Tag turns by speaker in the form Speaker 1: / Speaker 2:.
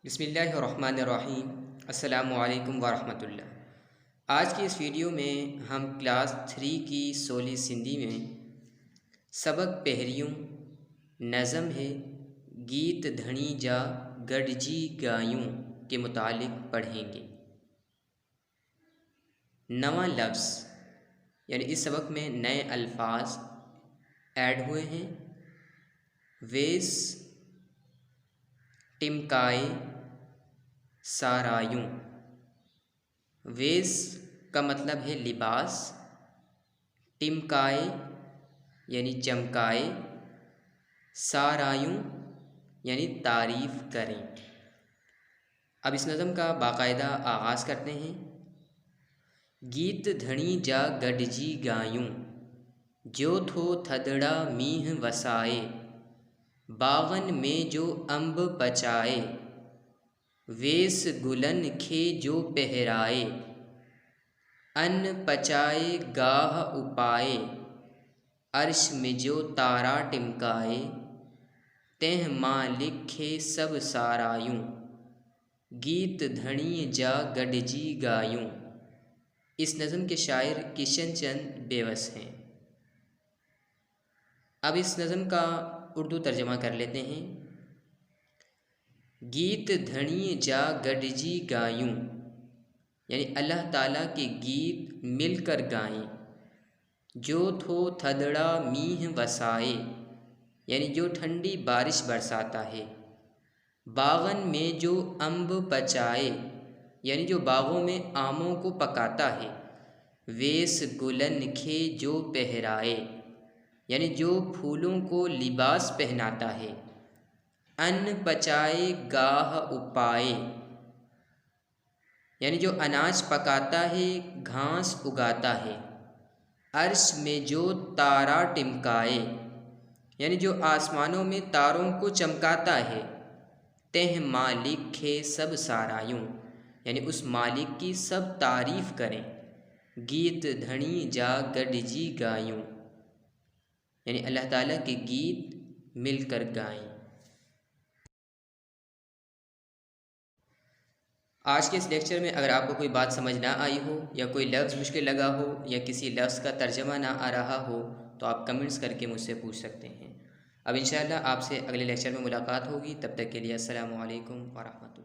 Speaker 1: बिस्मिल्लाहिर्रहमानिर्रहीम। अस्सलामु अलैकुम वरहमतुल्लाह। आज की इस वीडियो में हम क्लास 3 की सोली सिंधी में सबक पहरियों नज़म है गीत धनी जा गडजी गायूं के मुतालिक पढ़ेंगे। नवा लफ्ज़ यानी इस सबक में नए अल्फाज ऐड हुए हैं। वेस, टिमकाए, सारायूं। वेस का मतलब है लिबास, टिमकाए यानी चमकाए, सारायूं यानी तारीफ़ करें। अब इस नज़म का बाकायदा आगाज़ करते हैं। गीत धनी जा गडजी गायूं, जो थो थदड़ा मीह वसाए, बागन में जो अम्ब पचाए, वेस गुलन खे जो पहराए, अन्न पचाए गाह उपाए, अर्श में जो तारा टिमकाए, तेह मालिक खे सब सारायूं, गीत धनी जा गडजी गायूं। इस नज़म के शायर किशन चंद बेवस हैं। अब इस नज़म का उर्दू तर्जमा कर लेते हैं। गीत धनी जा गडजी गायूं यानी अल्लाह ताला के गीत मिलकर गाएं। जो थो थदड़ा मीह वसाए यानी जो ठंडी बारिश बरसाता है। बागन में जो अम्ब पचाए यानी जो बागों में आमों को पकाता है। वेस गुलन खे जो पहराए यानी जो फूलों को लिबास पहनाता है। अन्न पचाए गाह उपाए यानी जो अनाज पकाता है, घास उगाता है। अर्श में जो तारा टिमकाए यानी जो आसमानों में तारों को चमकाता है। तेह मालिक खे सब सारायूं यानी उस मालिक की सब तारीफ़ करें। गीत धनी जा गडजी गायूं यानी अल्लाह ताला के गीत मिलकर गाएं। आज के इस लेक्चर में अगर आपको कोई बात समझ ना आई हो या कोई लफ्ज़ मुश्किल लगा हो या किसी लफ्ज़ का तर्जमा ना आ रहा हो तो आप कमेंट्स करके मुझसे पूछ सकते हैं। अब इंशाअल्लाह आपसे अगले लेक्चर में मुलाकात होगी। तब तक के लिए अस्सलामु अलैकुम व रहमतुल्लाह।